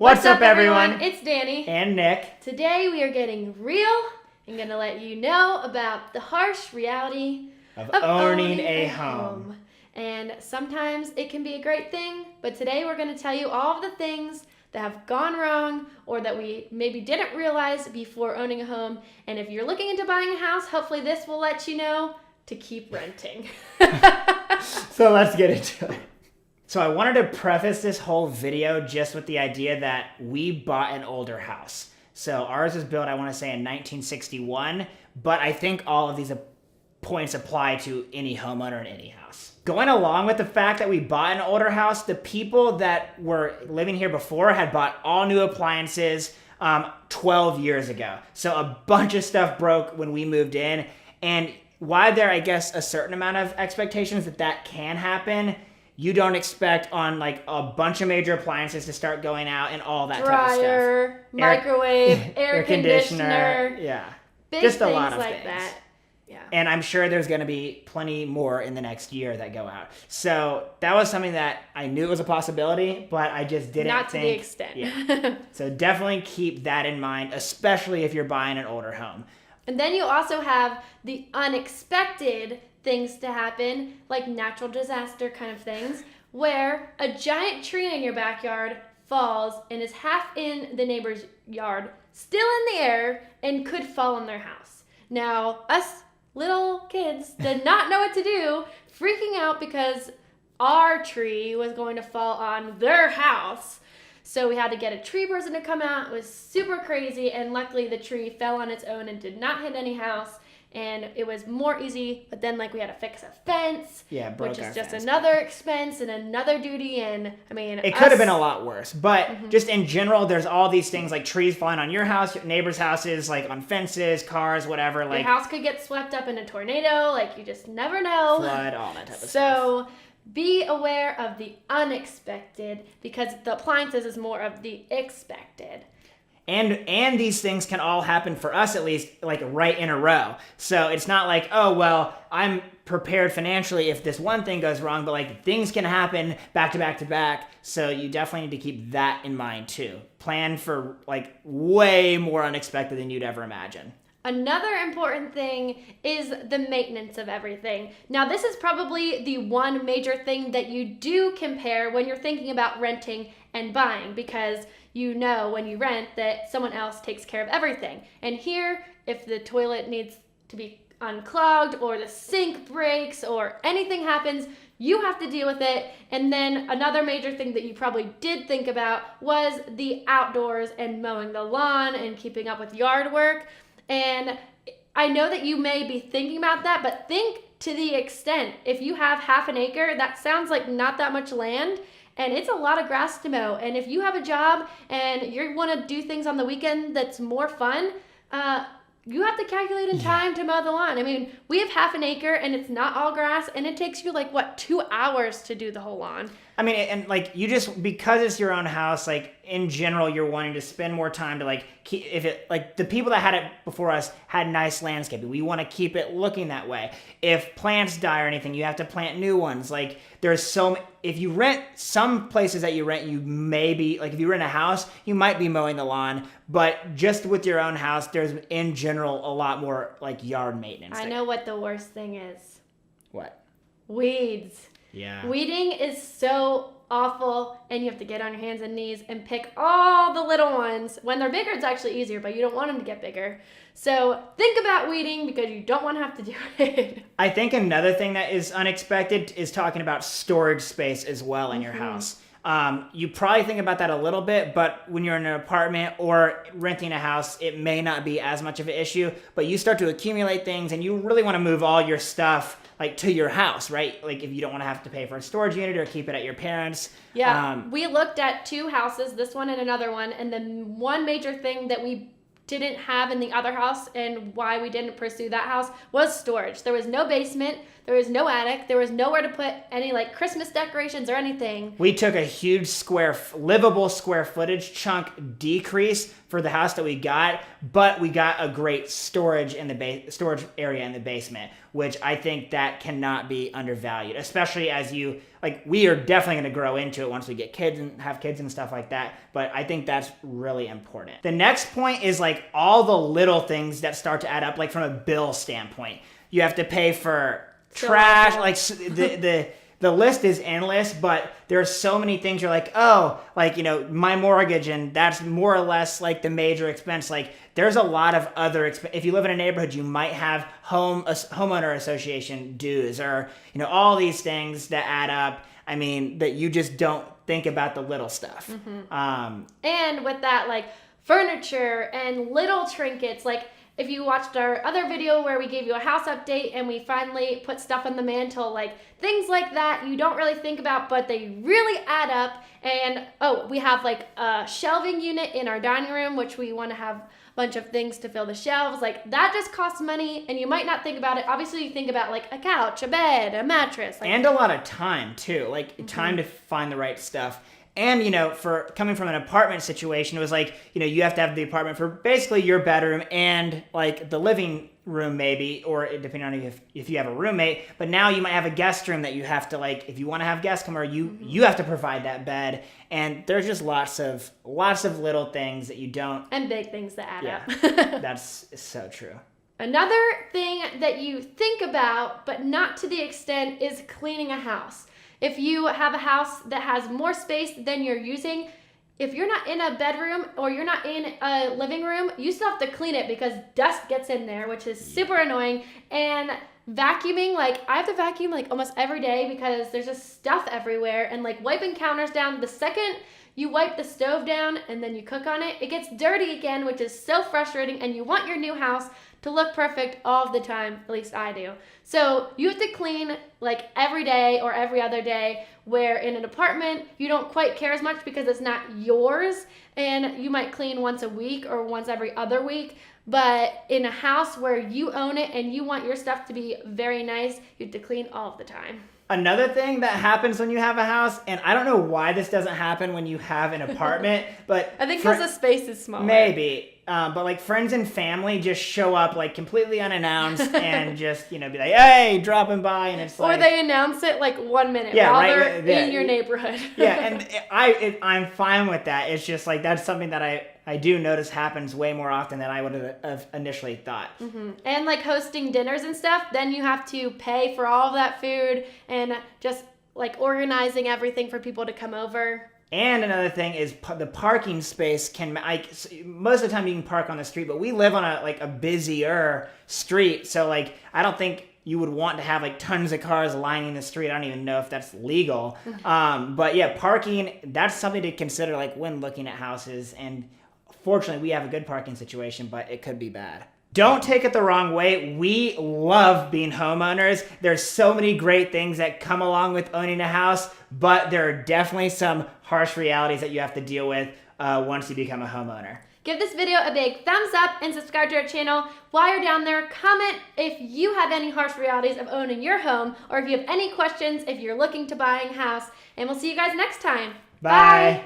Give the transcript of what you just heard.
What's up, everyone? It's Dani. And Nick. Today we are getting real and going to let you know about the harsh reality of owning a home. And sometimes it can be a great thing, but today we're going to tell you all of the things that have gone wrong or that we maybe didn't realize before owning a home. And if you're looking into buying a house, hopefully this will let you know to keep renting. So let's get into it. So I wanted to preface this whole video just with the idea that we bought an older house. So ours was built, I want to say, in 1961, but I think all of these points apply to any homeowner in any house. Going along with the fact that we bought an older house, the people that were living here before had bought all new appliances 12 years ago. So a bunch of stuff broke when we moved in. And while there, I guess, a certain amount of expectations that can happen, you don't expect on like a bunch of major appliances to start going out and all that type of stuff. Dryer, microwave, air conditioner. Yeah. Big just a things lot of like things. that. Yeah. And I'm sure there's going to be plenty more in the next year that go out. So that was something that I knew was a possibility, but I just didn't Not think. to the extent. Yeah. So definitely keep that in mind, especially if you're buying an older home. And then you also have the unexpected things to happen, like natural disaster kind of things, where a giant tree in your backyard falls and is half in the neighbor's yard, still in the air, and could fall on their house. Now, us little kids did not know what to do, freaking out because our tree was going to fall on their house. So we had to get a tree person to come out. It was super crazy, and luckily the tree fell on its own and did not hit any house, and it was more easy. But then we had to fix a fence, which is just another expense and another duty. And I mean, it could have been a lot worse. But just in general, there's all these things like trees falling on your house, your neighbors' houses, like on fences, cars, whatever. Like your house could get swept up in a tornado. Like you just never know. Flood, all that type of stuff. So be aware of the unexpected, because the appliances is more of the expected. And these things can all happen, for us at least, like right in a row. So it's not like, oh, well, I'm prepared financially if this one thing goes wrong, but like things can happen back to back to back. So you definitely need to keep that in mind too. Plan for like way more unexpected than you'd ever imagine. Another important thing is the maintenance of everything. Now, this is probably the one major thing that you do compare when you're thinking about renting and buying, because you know when you rent that someone else takes care of everything. And here, if the toilet needs to be unclogged or the sink breaks or anything happens, you have to deal with it. And then another major thing that you probably did think about was the outdoors and mowing the lawn and keeping up with yard work. And I know that you may be thinking about that, but think to the extent, if you have half an acre, that sounds like not that much land, and it's a lot of grass to mow. And if you have a job and you want to do things on the weekend that's more fun, you have to calculate in time to mow the lawn. I mean, we have half an acre and it's not all grass, and it takes you 2 hours to do the whole lawn. I mean, and like you just, because it's your own house, like in general, you're wanting to spend more time to like keep, if it, like the people that had it before us had nice landscaping. We want to keep it looking that way. If plants die or anything, you have to plant new ones. Like there's if you rent, some places that you rent, you may be, like if you rent a house, you might be mowing the lawn, but just with your own house, there's in general a lot more like yard maintenance. I know what the worst thing is. What? Weeds. Yeah. Weeding is so awful, and you have to get on your hands and knees and pick all the little ones. When they're bigger, it's actually easier, but you don't want them to get bigger. So think about weeding because you don't want to have to do it. I think another thing that is unexpected is talking about storage space as well in your house. You probably think about that a little bit, but when you're in an apartment or renting a house, it may not be as much of an issue, but you start to accumulate things and you really want to move all your stuff like to your house, right? Like if you don't want to have to pay for a storage unit or keep it at your parents'. Yeah, we looked at 2 houses, this one and another one, and the one major thing that we didn't have in the other house and why we didn't pursue that house was storage. There was no basement, there was no attic, there was nowhere to put any like Christmas decorations or anything. We took a huge livable square footage chunk decrease for the house that we got, but we got a great storage in the storage area in the basement, which I think that cannot be undervalued, especially as you like we are definitely going to grow into it once we get kids and have kids and stuff like that. But I think that's really important. The next point is like all the little things that start to add up, like from a bill standpoint. You have to pay for trash, like the list is endless, but there are so many things you're like, oh, like, you know, my mortgage, and that's more or less like the major expense. Like there's a lot of other if you live in a neighborhood, you might have homeowner association dues, or, you know, all these things that add up. I mean, that you just don't think about the little stuff. And with that, like furniture and little trinkets, like if you watched our other video where we gave you a house update and we finally put stuff on the mantle, like things like that you don't really think about, but they really add up. And we have like a shelving unit in our dining room, which we want to have a bunch of things to fill the shelves. Like that just costs money, and you might not think about it. Obviously you think about like a couch, a bed, a mattress, like, and a lot of time too, like time to find the right stuff. And, you know, for coming from an apartment situation, it was like, you know, you have to have the apartment for basically your bedroom and like the living room maybe, or depending on if you have a roommate. But now you might have a guest room that you have to, like, if you want to have guests come over, you have to provide that bed. And there's just lots of little things that you don't. And big things that add up. That's so true. Another thing that you think about, but not to the extent, is cleaning a house. If you have a house that has more space than you're using, if you're not in a bedroom or you're not in a living room, you still have to clean it because dust gets in there, which is super annoying. And vacuuming, like I have to vacuum like almost every day because there's just stuff everywhere. And like wiping counters down, the second you wipe the stove down and then you cook on it, it gets dirty again, which is so frustrating. And you want your new house to look perfect all the time, at least I do. So you have to clean like every day or every other day, where in an apartment, you don't quite care as much because it's not yours, and you might clean once a week or once every other week. But in a house where you own it and you want your stuff to be very nice, you have to clean all of the time. Another thing that happens when you have a house, and I don't know why this doesn't happen when you have an apartment, but I think because the space is smaller. Maybe. But like friends and family just show up like completely unannounced and just, you know, be like, hey, dropping by, and it's like, or they announce it like 1 minute while they're in your neighborhood. Yeah, and I'm fine with that. It's just like that's something that I do notice happens way more often than I would have initially thought. And like hosting dinners and stuff, then you have to pay for all of that food and just like organizing everything for people to come over. And another thing is the parking space most of the time you can park on the street, but we live on a busier street. So like, I don't think you would want to have like tons of cars lining the street. I don't even know if that's legal. But yeah, parking, that's something to consider like when looking at houses. And fortunately we have a good parking situation, but it could be bad. Don't take it the wrong way. We love being homeowners. There's so many great things that come along with owning a house, but there are definitely some harsh realities that you have to deal with once you become a homeowner. Give this video a big thumbs up and subscribe to our channel. While you're down there, comment if you have any harsh realities of owning your home, or if you have any questions if you're looking to buy a house. And we'll see you guys next time. Bye.